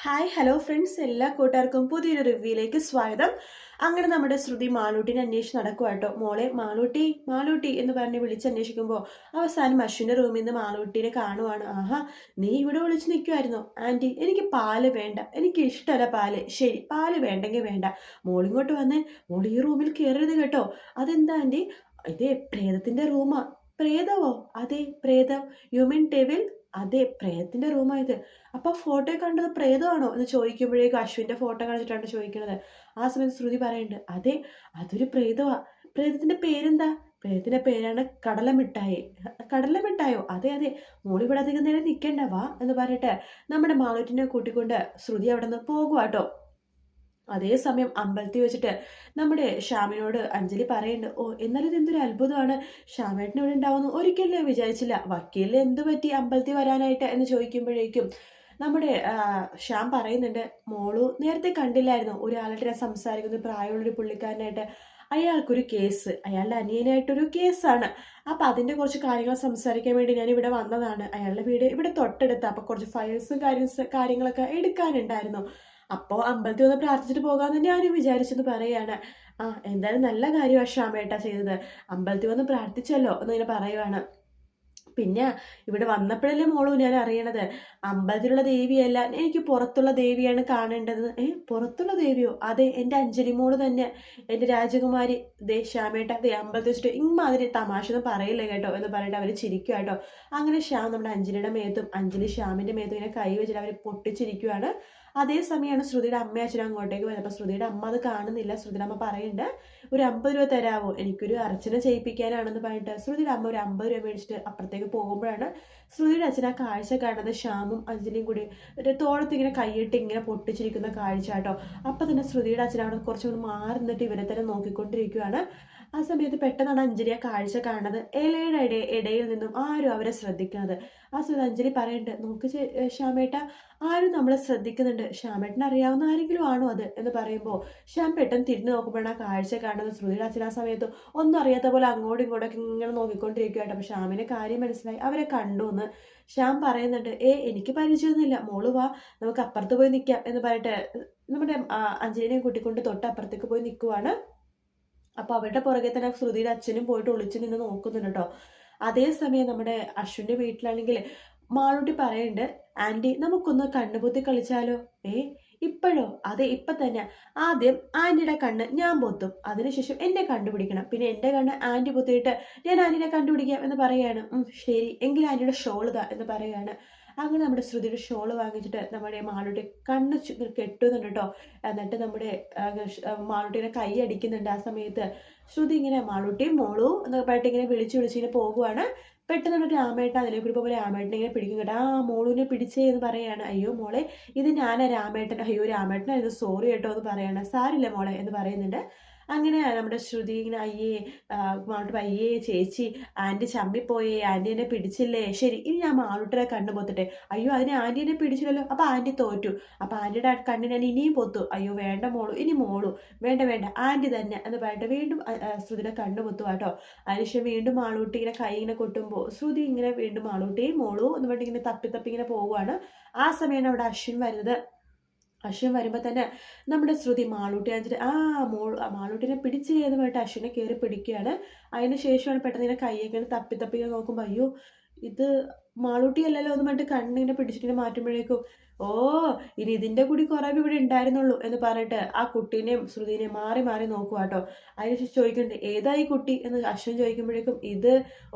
Hi hello friends, എല്ലാ കൂട്ടുകാർക്കും പുതിയൊരു റിവ്യൂയിലേക്ക് സ്വാഗതം. അങ്ങനെ നമ്മുടെ ശ്രുതി മാളൂട്ടിനെ അന്വേഷിച്ച് നടക്കുക കേട്ടോ. മോളെ മാളൂട്ടി മാളൂട്ടി എന്ന് പറഞ്ഞ് വിളിച്ചന്വേഷിക്കുമ്പോൾ അവസാനം അശ്വിൻ്റെ റൂമിൽ നിന്ന് മാളൂട്ടിനെ കാണുവാണ്. ആഹാ, നീ ഇവിടെ വിളിച്ച് നിൽക്കുമായിരുന്നോ? ആൻറ്റി, എനിക്ക് പാല് വേണ്ട, എനിക്ക് ഇഷ്ടമല്ല പാല്. ശരി, പാല് വേണ്ടെങ്കിൽ വേണ്ട. മോളിങ്ങോട്ട് വന്നേ, മോൾ ഈ റൂമിൽ കയറരുത് കേട്ടോ. അതെന്താ ആൻറ്റി? ഇതേ പ്രേതത്തിൻ്റെ റൂമാ. പ്രേതവോ? അതെ, പ്രേതം. You mean devil? അതെ, പ്രേതത്തിന്റെ റൂമായത്. അപ്പൊ ഫോട്ടോ കണ്ടത് പ്രേതമാണോ എന്ന് ചോദിക്കുമ്പോഴേക്കും അശ്വിന്റെ ഫോട്ടോ കാണിച്ചിട്ടാണ് ചോദിക്കുന്നത്. ആ സമയത്ത് ശ്രുതി പറയുന്നുണ്ട്, അതെ, അതൊരു പ്രേതമാ. പ്രേതത്തിന്റെ പേരെന്താ? പ്രേതത്തിന്റെ പേരാണ് കടലമിഠായി. കടലമിഠായോ? അതെ അതെ, മോളിവിടെ അധികം നേരം നിൽക്കണ്ട, വാ എന്ന് പറഞ്ഞിട്ട് നമ്മുടെ മാളൂറ്റിനെ കൂട്ടിക്കൊണ്ട് ശ്രുതി അവിടെ നിന്ന് പോകുവാട്ടോ. അതേസമയം അമ്പലത്തിൽ വെച്ചിട്ട് നമ്മുടെ ശ്യാമിനോട് അഞ്ജലി പറയുന്നുണ്ട്, ഓ എന്നാലും ഇതെന്തൊരു അത്ഭുതമാണ്, ശ്യാമേട്ടൻ ഇവിടെ ഉണ്ടാവുമെന്ന് ഒരിക്കലും ഞാൻ വിചാരിച്ചില്ല. വക്കീലിന് എന്ത് പറ്റി അമ്പലത്തിൽ വരാനായിട്ട് എന്ന് ചോദിക്കുമ്പോഴേക്കും നമ്മുടെ ശ്യാം പറയുന്നുണ്ട്, മോളു നേരത്തെ കണ്ടില്ലായിരുന്നു ഒരാളുടെ ഞാൻ സംസാരിക്കുന്ന പ്രായമുള്ളൊരു പുള്ളിക്കാരനായിട്ട്. അയാൾക്കൊരു കേസ്, അയാളുടെ അനിയനായിട്ടൊരു കേസാണ്. അപ്പം അതിൻ്റെ കുറച്ച് കാര്യങ്ങൾ സംസാരിക്കാൻ വേണ്ടി ഞാൻ ഇവിടെ വന്നതാണ്. അയാളുടെ വീട് ഇവിടെ തൊട്ടടുത്ത്. അപ്പം കുറച്ച് ഫയൽസും കാര്യങ്ങളൊക്കെ എടുക്കാനുണ്ടായിരുന്നു. അപ്പോൾ അമ്പലത്തിൽ വന്ന് പ്രാർത്ഥിച്ചിട്ട് പോകാമെന്ന് ഞാനും വിചാരിച്ചെന്ന് പറയാണ്. ആ, എന്തായാലും നല്ല കാര്യമാണ് ശ്യാമേട്ട ചെയ്തത്. അമ്പലത്തിൽ വന്ന് പ്രാർത്ഥിച്ചല്ലോ എന്നിങ്ങനെ പറയുവാണ്. പിന്നെ ഇവിടെ വന്നപ്പോഴല്ലേ മോളൂ ഞാൻ അറിയണത്, അമ്പലത്തിലുള്ള ദേവിയല്ല, എനിക്ക് പുറത്തുള്ള ദേവിയാണ് കാണേണ്ടത്. പുറത്തുള്ള ദേവിയോ? അതെ, എൻ്റെ അഞ്ജലി മോള് തന്നെ, എൻ്റെ രാജകുമാരി. ദേ ശ്യാമേട്ട, ദേ അമ്പലത്തിൽ വെച്ചിട്ട് ഇമാതിരി തമാശ ഒന്നും പറയില്ല കേട്ടോ എന്ന് പറഞ്ഞിട്ട് അവർ ചിരിക്കുക കേട്ടോ. അങ്ങനെ ശ്യാം നമ്മുടെ അഞ്ജലിയുടെ മേത്തും അഞ്ജലി ശ്യാമിൻ്റെ മേത്തും ഇങ്ങനെ കൈ വെച്ചിട്ട് അവർ പൊട്ടിച്ചിരിക്കുകയാണ്. അതേസമയമാണ് ശ്രുതിയുടെ അമ്മ അച്ഛനും അങ്ങോട്ടേക്ക് വരുന്നത്. അപ്പോൾ ശ്രുതിയുടെ അമ്മ അത് കാണുന്നില്ല. ശ്രുതിയുടെ അമ്മ പറയുന്നുണ്ട്, ഒരു 50 രൂപ തരാമോ, എനിക്കൊരു അർച്ചന ചെയ്യിപ്പിക്കാനാണെന്ന് പറഞ്ഞിട്ട് ശ്രുതിയുടെ അമ്മ ഒരു 50 രൂപ മേടിച്ചിട്ട് അപ്പുറത്തേക്ക് പോകുമ്പോഴാണ് ശ്രുതിയുടെ അച്ഛൻ ആ കാഴ്ച കാണുന്നത്. ശ്യാമും അഞ്ജലിയും കൂടി ഒരു തോളത്ത് ഇങ്ങനെ കൈയിട്ട് ഇങ്ങനെ പൊട്ടിച്ചിരിക്കുന്ന കാഴ്ച കേട്ടോ. അപ്പം തന്നെ ശ്രുതിയുടെ അച്ഛൻ അവിടെ കുറച്ചുകൂടി മാറി നിന്നിട്ട് ഇവരെ തന്നെ നോക്കിക്കൊണ്ടിരിക്കുകയാണ്. ആ സമയത്ത് പെട്ടെന്നാണ് അഞ്ജലി ആ കാഴ്ച കാണുന്നത്. ഇലയുടെ ഇടയിൽ നിന്നും ആരും അവരെ ശ്രദ്ധിക്കുന്നത്. ആ സമയത്ത് അഞ്ജലി പറയുന്നുണ്ട്, നോക്ക് ശ്യാമേട്ട, ആരും നമ്മളെ ശ്രദ്ധിക്കുന്നുണ്ട്, ശ്യാമേട്ടന് അറിയാവുന്ന ആരെങ്കിലും ആണോ അത് എന്ന് പറയുമ്പോൾ ശ്യാം പെട്ടെന്ന് തിരിഞ്ഞു നോക്കുമ്പോഴാണ് ആ കാഴ്ച കാണുന്നത്. ശ്രുതിയുടെ അച്ഛൻ ആ സമയത്ത് ഒന്നും അറിയാത്ത പോലെ അങ്ങോട്ടും ഇങ്ങോട്ടൊക്കെ ഇങ്ങനെ നോക്കിക്കൊണ്ടിരിക്കുകയായിട്ട്. അപ്പോൾ ശ്യാമിന് കാര്യം മനസ്സിലായി, അവരെ കണ്ടു എന്ന് ശ്യാം പറയുന്നുണ്ട്. എനിക്ക് പരിചയമൊന്നുമില്ല, മോള് വാ, നമുക്ക് അപ്പുറത്ത് പോയി നിൽക്കാം എന്ന് പറഞ്ഞിട്ട് നമ്മുടെ അഞ്ജലിനെയും കൂട്ടിക്കൊണ്ട് തൊട്ട് അപ്പുറത്തേക്ക് പോയി നിൽക്കുവാണ്. അപ്പോൾ അവരുടെ പുറകെ തന്നെ ശ്രുതിയുടെ അച്ഛനും പോയിട്ട് ഒളിച്ചു നിന്ന് നോക്കുന്നുണ്ട് കേട്ടോ. അതേസമയം നമ്മുടെ അശ്വിൻ്റെ വീട്ടിലാണെങ്കിൽ മാളൂട്ടി പറയുന്നുണ്ട്, ആൻറ്റി നമുക്കൊന്ന് കണ്ണുപൊത്തി കളിച്ചാലോ? ഇപ്പോഴോ? അതെ, ഇപ്പം തന്നെ. ആദ്യം ആൻറ്റിയുടെ കണ്ണ് ഞാൻ പൊത്തും, അതിനുശേഷം എന്നെ കണ്ടുപിടിക്കണം, പിന്നെ എൻ്റെ കണ്ണ് ആൻറ്റി പൊത്തിയിട്ട് ഞാൻ ആൻറ്റിനെ കണ്ടുപിടിക്കാം എന്ന് പറയുകയാണ്. ശരി, എങ്കിൽ ആൻറ്റിയുടെ ഷോൾ ഇതാ എന്ന് പറയുകയാണ്. അങ്ങനെ നമ്മുടെ ശ്രുതിയുടെ ഷോള് വാങ്ങിച്ചിട്ട് നമ്മുടെ മാളൂട്ടി കണ്ണ് കെട്ടുന്നുണ്ട് കേട്ടോ. എന്നിട്ട് നമ്മുടെ മാളൂട്ടിനെ കൈ അടിക്കുന്നുണ്ട്. ആ സമയത്ത് ശ്രുതി ഇങ്ങനെ മാളൂട്ടിയും മോളൂ എന്നൊക്കെ പറഞ്ഞിട്ട് ഇങ്ങനെ വിളിച്ചിങ്ങനെ പോകുവാണ്. പെട്ടെന്ന് രാമേട്ടൻ അതിലേക്ക് കൂടി പോകുമ്പോൾ രാമേട്ടനെ ഇങ്ങനെ പിടിക്കും കേട്ടോ. ആ, മോളൂനെ പിടിച്ചേ എന്ന് പറയാണ്. അയ്യോ മോളെ, ഇത് ഞാനാ രാമേട്ടൻ. അയ്യോ രാമേട്ടനായിരുന്നു, സോറി കേട്ടോ എന്ന് പറയാണ്. സാരില്ല മോളെ എന്ന് പറയുന്നുണ്ട്. അങ്ങനെ നമ്മുടെ ശ്രുതി ഇങ്ങനെ അയ്യേ മാളൂട്ടി, അയ്യേ ചേച്ചി, ആൻറ്റി ചമ്മിപ്പോയേ, ആൻറ്റി എന്നെ പിടിച്ചില്ലേ, ശരി ഇനി ഞാൻ മാളൂട്ടിനെ കണ്ണു പൊത്തട്ടെ. അയ്യോ അതിന് ആൻറ്റി എന്നെ പിടിച്ചില്ലല്ലോ, അപ്പോൾ ആൻറ്റി തോറ്റു, അപ്പോൾ ആൻറ്റിയുടെ കണ്ണിന് ഞാൻ ഇനിയും പൊത്തു. അയ്യോ വേണ്ട മോളു, ഇനി മോളു വേണ്ട വേണ്ട ആൻറ്റി തന്നെ എന്ന് പറഞ്ഞിട്ട് വീണ്ടും ശ്രുതിയുടെ കണ്ണു പൊത്തുക കേട്ടോ. അതിനുശേഷം വീണ്ടും മാളൂട്ടി ഇങ്ങനെ കൈ ഇങ്ങനെ കൊട്ടുമ്പോൾ ശ്രുതി ഇങ്ങനെ വീണ്ടും മാളൂട്ടി മോളു എന്ന് പറഞ്ഞിട്ട് ഇങ്ങനെ തപ്പി ഇങ്ങനെ പോവുകയാണ്. ആ സമയമാണ് അവിടെ അശ്വിൻ വരുന്നത്. അശ്വിൻ വരുമ്പോൾ തന്നെ നമ്മുടെ ശ്രുതി മാളൂട്ടി അഞ്ചിട്ട് മാളൂട്ടിനെ പിടിച്ച് ചെയ്യുന്ന പോയിട്ട് അശ്വിനെ കയറി പിടിക്കുകയാണ്. അതിന് ശേഷമാണ് പെട്ടെന്ന് ഇങ്ങനെ കൈയൊക്കെ തപ്പി നോക്കുമ്പോൾ അയ്യോ ഇത് മാളൂട്ടി അല്ലല്ലോ എന്ന് പറഞ്ഞിട്ട് കണ്ണിങ്ങനെ പിടിച്ചിട്ട് മാറ്റുമ്പോഴേക്കും ഓ ഇനി ഇതിൻ്റെ കൂടി കുറവ് ഇവിടെ ഉണ്ടായിരുന്നുള്ളൂ എന്ന് പറഞ്ഞിട്ട് ആ കുട്ടീനെയും ശ്രുതിനെയും മാറി മാറി നോക്കുക കേട്ടോ. അതിനുശേഷം ചോദിക്കുന്നുണ്ട്, ഏതായി കുട്ടി എന്ന് അശ്വിൻ ചോദിക്കുമ്പോഴേക്കും ഇത്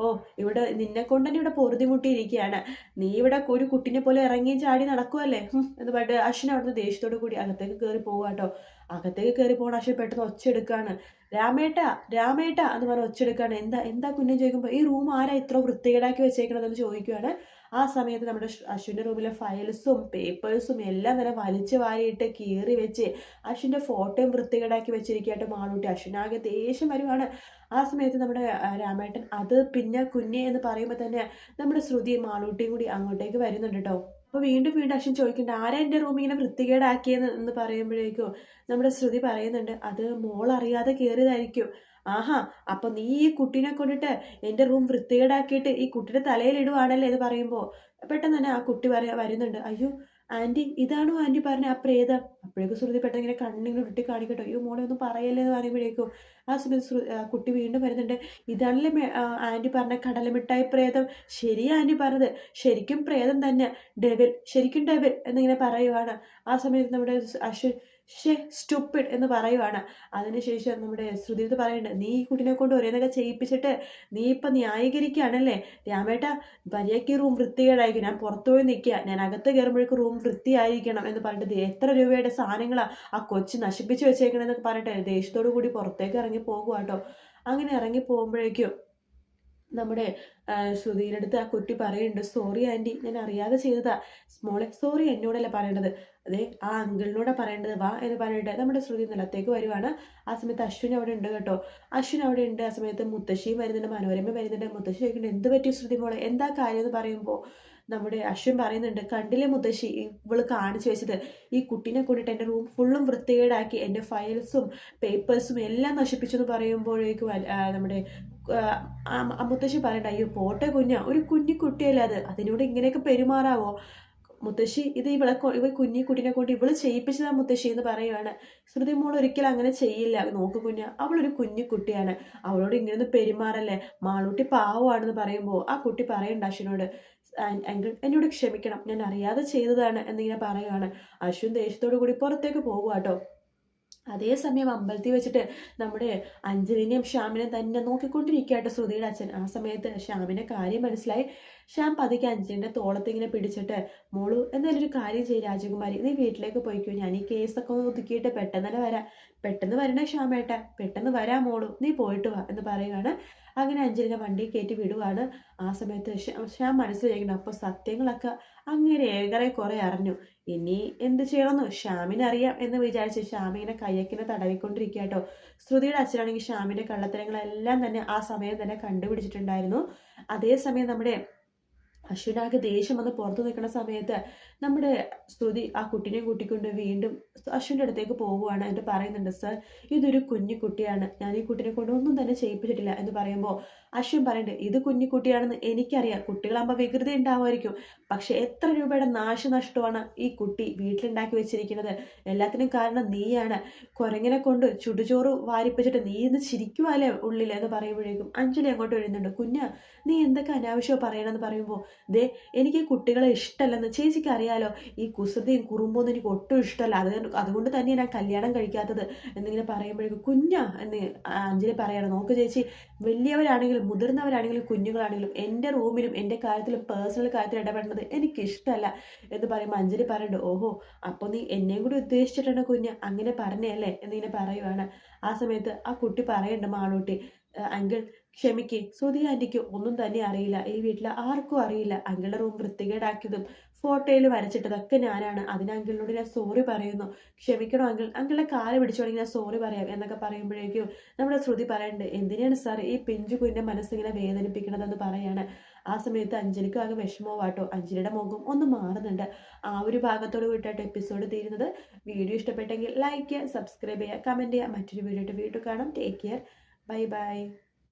ഇവിടെ നിന്നെ കൊണ്ട് തന്നെ ഇവിടെ പൊറുതിമുട്ടിയിരിക്കുകയാണ്, നീ ഇവിടെ ഒരു കുട്ടീനെ പോലെ ഇറങ്ങി ചാടി നടക്കുമല്ലേ എന്ന് പറഞ്ഞിട്ട് അശ്വിൻ അവിടുന്ന് ദേഷ്യത്തോടു കൂടി അകത്തേക്ക് കയറി പോവുക കേട്ടോ. അകത്തേക്ക് കയറി പോകണ അശ്വിൻ പെട്ടെന്ന് ഒച്ചെടുക്കുകയാണ്. രാമേട്ട രാമേട്ട എന്ന് പറഞ്ഞ് ഒച്ചെടുക്കുകയാണ്. എന്താ കുഞ്ഞൻ ചോദിക്കുമ്പോൾ ഈ റൂം ആരാ ഇത്ര വൃത്തികേടാക്കി വെച്ചേക്കണതെന്ന് ചോദിക്കുകയാണ്. ആ സമയത്ത് നമ്മുടെ അശ്വിൻ്റെ റൂമിലെ ഫയൽസും പേപ്പേഴ്സും എല്ലാം തന്നെ വലിച്ചു വാരിയിട്ട് കീറി വെച്ച് അശ്വിൻ്റെ ഫോട്ടോയും വൃത്തികേടാക്കി വെച്ചിരിക്കുകയായിട്ട് മാളൂട്ടി. അശ്വിനാകെ ദേഷ്യം വരുവാണ്. ആ സമയത്ത് നമ്മുടെ രാമേട്ടൻ അത് പിന്നെ കുഞ്ഞെ എന്ന് പറയുമ്പോൾ തന്നെ നമ്മുടെ ശ്രുതിയും മാളൂട്ടിയും കൂടി അങ്ങോട്ടേക്ക് വരുന്നുണ്ട് കേട്ടോ. അപ്പോൾ വീണ്ടും അശ്വിൻ ചോദിക്കുന്നുണ്ട്, ആരാ എൻ്റെ റൂം ഇങ്ങനെ വൃത്തികേടാക്കിയെന്ന് പറയുമ്പോഴേക്കും നമ്മുടെ ശ്രുതി പറയുന്നുണ്ട്, അത് മോൾ അറിയാതെ കയറിയതായിരിക്കും. ആഹാ, അപ്പൊ നീ ഈ കുട്ടീനെ കൊണ്ടിട്ട് എൻ്റെ റൂം വൃത്തികേടാക്കിയിട്ട് ഈ കുട്ടിയുടെ തലയിലിടുവാണല്ലേ എന്ന് പറയുമ്പോൾ പെട്ടെന്ന് തന്നെ ആ കുട്ടി വരുന്നുണ്ട്. അയ്യോ ആൻറ്റി ഇതാണോ ആൻറ്റി പറഞ്ഞ ആ പ്രേതം? അപ്പോഴേക്കും ശ്രുതി പെട്ടെന്ന് ഇങ്ങനെ കണ്ണിങ്ങനെ ഉരുട്ടി കാണിക്കട്ടോ, അയ്യോ മോളെ ഒന്നും പറയല്ലേ എന്ന് പറയുമ്പോഴേക്കും ആ സമയത്ത് കുട്ടി വീണ്ടും വരുന്നുണ്ട്. ഇതാണല്ലേ ആൻറ്റി പറഞ്ഞ കടലമിഠായി പ്രേതം. ശരിയാ ആൻറ്റി പറഞ്ഞത്, ശരിക്കും പ്രേതം തന്നെ, ഡെവിൽ, ശരിക്കും ഡെവിൽ എന്നിങ്ങനെ പറയുവാണ്. ആ സമയത്ത് നമ്മുടെ അശ്വിൻ സ്റ്റുപ്പിഡ് എന്ന് പറയുവാണ്. അതിനുശേഷം നമ്മുടെ ശ്രുതിത്ത് പറയുന്നുണ്ട്, നീ ഈ കുട്ടിനെ കൊണ്ട് ഒരേതൊക്കെ ചെയ്യിപ്പിച്ചിട്ട് നീ ഇപ്പം ന്യായീകരിക്കുകയാണല്ലേ രാമേട്ട. മര്യാദയ്ക്ക് റൂം വൃത്തികേടായിരിക്കും, ഞാൻ പുറത്തുപോയി നിൽക്കുക, ഞാൻ അകത്ത് കയറുമ്പോഴേക്കും റൂം വൃത്തിയായിരിക്കണം എന്ന് പറഞ്ഞിട്ട് എത്ര രൂപയുടെ സാധനങ്ങളാ ആ കൊച്ചു നശിപ്പിച്ച് വെച്ചേക്കണെന്നൊക്കെ പറഞ്ഞിട്ട് ദേഷ്യത്തോടു കൂടി പുറത്തേക്ക് ഇറങ്ങി പോകുക കേട്ടോ. അങ്ങനെ ഇറങ്ങി പോകുമ്പോഴേക്കും നമ്മുടെ ശ്രുതിയുടെ അടുത്ത് ആ കുട്ടി പറയുന്നുണ്ട്, സോറി ആൻറ്റി, ഞാൻ അറിയാതെ ചെയ്തതാ. മോളെ സോറി എന്നോടല്ല പറയേണ്ടത്, അതെ ആ അങ്കിളിനോടാ പറയേണ്ടത്, വാ എന്ന് പറഞ്ഞിട്ട് നമ്മുടെ ശ്രുതി നിലത്തേക്ക് വരുവാണ്. ആ സമയത്ത് അശ്വിൻ അവിടെ ഉണ്ട് കേട്ടോ. അശ്വിൻ അവിടെ ഉണ്ട്. ആ സമയത്ത് മുത്തശ്ശിയും വരുന്നുണ്ട്, മനോരമ വരുന്നുണ്ട്. മുത്തശ്ശി ചോദിക്കുന്നുണ്ട്, എന്ത് പറ്റി ശ്രുതി മോളെ, എന്താ കാര്യം എന്ന് പറയുമ്പോൾ നമ്മുടെ അശ്വിൻ പറയുന്നുണ്ട്, കണ്ടില്ലേ മുത്തശ്ശി ഇവള് കാണിച്ചു വെച്ചത്, ഈ കുട്ടീനെ കൊണ്ടിട്ട് എൻ്റെ റൂം ഫുള്ളും വൃത്തികേടാക്കി, എൻ്റെ ഫയൽസും പേപ്പേഴ്സും എല്ലാം നശിപ്പിച്ചു എന്ന് പറയുമ്പോഴേക്കും നമ്മുടെ മുത്തശ്ശി പറയണ്ട, അയ്യോ പോട്ടെ കുഞ്ഞാ, ഒരു കുട്ടിയല്ലേ അത്, അതിനോട് ഇങ്ങനെയൊക്കെ പെരുമാറാവോ മുത്തശ്ശി, ഇത് ഇവ കുട്ടിനെ കൊണ്ട് ഇവള് ചെയ്യിപ്പിച്ചതാ മുത്തശ്ശി എന്ന് പറയുവാണ്. ശ്രുതി മോൾ ഒരിക്കലും അങ്ങനെ ചെയ്യില്ല, നോക്ക് കുഞ്ഞ, അവളൊരു കുട്ടിയാണ്, അവളോട് ഇങ്ങനെയൊന്നും പെരുമാറല്ലേ, മാളൂട്ടി പാവമാണെന്ന് പറയുമ്പോൾ ആ കുട്ടി പറയണ്ട അശ്വിനോട്, അങ്കിൾ എന്നോട് ക്ഷമിക്കണം, ഞാൻ അറിയാതെ ചെയ്തതാണ് എന്നിങ്ങനെ പറയുവാണ്. അശ്വിൻ ദേഷ്യത്തോടു കൂടി പുറത്തേക്ക് പോകുവാട്ടോ. അതേസമയം അമ്പലത്തിൽ വെച്ചിട്ട് നമ്മുടെ അഞ്ജലിനെയും ശ്യാമിനെയും തന്നെ നോക്കിക്കൊണ്ടിരിക്കുകയായിട്ട് ശ്രുതിയുടെ അച്ഛൻ. ആ സമയത്ത് ശ്യാമിനെ കാര്യം മനസ്സിലായി. ശ്യാം പതുക്കെ അഞ്ജലിന്റെ തോളത്ത് ഇങ്ങനെ പിടിച്ചിട്ട്, മോളു എന്തായാലും ഒരു കാര്യം ചെയ്യും രാജകുമാരി, നീ വീട്ടിലേക്ക് പോയിക്കോ, ഞാൻ ഈ കേസൊക്കെ ഒതുക്കിയിട്ട് പെട്ടെന്ന് തന്നെ വരാം. പെട്ടെന്ന് വരണേ ശ്യാമേട്ട, പെട്ടെന്ന് വരാം മോളു, നീ പോയിട്ട് വാ എന്ന് പറയുകയാണ്. അങ്ങനെ അഞ്ജലിനെ വണ്ടി കയറ്റി വിടുവാണ്. ആ സമയത്ത് ശ്യാം മനസ്സിലാക്കണം, അപ്പോൾ സത്യങ്ങളൊക്കെ അങ്ങനെ ഏറെ കുറെ അറിഞ്ഞു, ഇനി എന്ത് ചെയ്യണമെന്ന് ശ്യാമിനറിയാം എന്ന് വിചാരിച്ച് ശ്യാമിനെ കയ്യക്കിനെ തടവിക്കൊണ്ടിരിക്കുക കേട്ടോ. ശ്രുതിയുടെ അച്ഛനാണെങ്കിൽ ശ്യാമിന്റെ കള്ളത്തരങ്ങളെല്ലാം തന്നെ ആ സമയം തന്നെ കണ്ടുപിടിച്ചിട്ടുണ്ടായിരുന്നു. അതേസമയം നമ്മുടെ അശ്വിനാകെ ദേഷ്യം വന്ന് പുറത്തു നിൽക്കുന്ന സമയത്ത് നമ്മുടെ ശ്രുതി ആ കുട്ടീനെ കൂട്ടിക്കൊണ്ട് വീണ്ടും അശ്വിൻ്റെ അടുത്തേക്ക് പോവുകയാണ്. എന്നിട്ട് പറയുന്നുണ്ട്, സർ ഇതൊരു കുട്ടിയാണ്, ഞാൻ ഈ കുട്ടീനെ കൊണ്ട് ഒന്നും തന്നെ ചെയ്യിപ്പിച്ചിട്ടില്ല എന്ന് പറയുമ്പോൾ അശ്വിൻ പറയുന്നുണ്ട്, ഇത് കുട്ടിയാണെന്ന് എനിക്കറിയാം, കുട്ടികളാകുമ്പോൾ വികൃതി ഉണ്ടാവുമായിരിക്കും, പക്ഷെ എത്ര രൂപയുടെ നാശനഷ്ടമാണ് ഈ കുട്ടി വീട്ടിലുണ്ടാക്കി വെച്ചിരിക്കുന്നത്, എല്ലാത്തിനും കാരണം നീയാണ്, കുരങ്ങനെ കൊണ്ട് ചുടുചോറ് വാരിപ്പിച്ചിട്ട് നീ ഇന്ന് ചിരിക്കുവാല്ലേ ഉള്ളിൽ എന്ന് പറയുമ്പോഴേക്കും അഞ്ജലി അങ്ങോട്ട് വരുന്നുണ്ട്, നീ എന്തൊക്കെ അനാവശ്യമോ പറയണമെന്ന് പറയുമ്പോൾ, ദേ എനിക്ക് കുട്ടികളെ ഇഷ്ടമല്ലെന്ന് ചേച്ചിക്ക് അറിയാലോ, ഈ കുസൃതിയും കുറുമ്പൊന്നും എനിക്ക് ഒട്ടും ഇഷ്ടമല്ല, അതുകൊണ്ട് തന്നെ ഞാൻ കല്യാണം കഴിക്കാത്തത് എന്നിങ്ങനെ പറയുമ്പോഴേക്കും എന്ന് അഞ്ജലി പറയണം, നോക്ക് ചേച്ചി, വലിയവരാണെങ്കിലും മുതിർന്നവരാണെങ്കിലും കുഞ്ഞുങ്ങളാണെങ്കിലും എൻ്റെ റൂമിലും എൻ്റെ കാര്യത്തിലും പേഴ്സണൽ കാര്യത്തിൽ ഇടപെടുന്നത് എനിക്കിഷ്ടമല്ല എന്ന് പറയുമ്പോൾ അഞ്ജലി പറയുന്നുണ്ട്, ഓഹോ അപ്പോൾ നീ എന്നെയും കൂടി ഉദ്ദേശിച്ചിട്ടാണ് അങ്ങനെ പറഞ്ഞല്ലേ എന്നിങ്ങനെ പറയുവാണ്. ആ സമയത്ത് ആ കുട്ടി പറയുന്നുണ്ട്, മാളൂട്ടി, അങ്കിൾ ക്ഷമിക്ക്, ശ്രുതി ആൻറ്റിക്ക് ഒന്നും തന്നെ അറിയില്ല, ഈ വീട്ടിൽ ആർക്കും അറിയില്ല, അങ്കിളുടെ റൂം വൃത്തികേടാക്കിയതും ഫോട്ടോയിൽ വരച്ചിട്ടതൊക്കെ ഞാനാണ്, അതിന് അങ്കിളിനോട് ഞാൻ സോറി പറയുന്നു, ക്ഷമിക്കണം അങ്കിൾ, അങ്കിളുടെ കാല് പിടിച്ചോണെങ്കിൽ ഞാൻ സോറി പറയാം എന്നൊക്കെ പറയുമ്പോഴേക്കും നമ്മുടെ ശ്രുതി പറയുന്നുണ്ട്, എന്തിനാണ് സാർ ഈ പിഞ്ചു കുഞ്ഞിൻ്റെ മനസ്സിങ്ങനെ വേദനിപ്പിക്കണതെന്ന് പറയാണ്. ആ സമയത്ത് അഞ്ജലിക്ക് ആകെ വിഷമമാട്ടോ, അഞ്ജലിയുടെ മുഖം ഒന്ന് മാറുന്നുണ്ട്. ആ ഒരു ഭാഗത്തോട് വിട്ടായിട്ട് എപ്പിസോഡ് തീരുന്നത്. വീഡിയോ ഇഷ്ടപ്പെട്ടെങ്കിൽ ലൈക്ക് ചെയ്യുക, സബ്സ്ക്രൈബ് ചെയ്യുക, കമൻറ്റ് ചെയ്യുക. മറ്റൊരു വീഡിയോ ആയിട്ട് വീണ്ടും കാണാം. Take care, bye bye.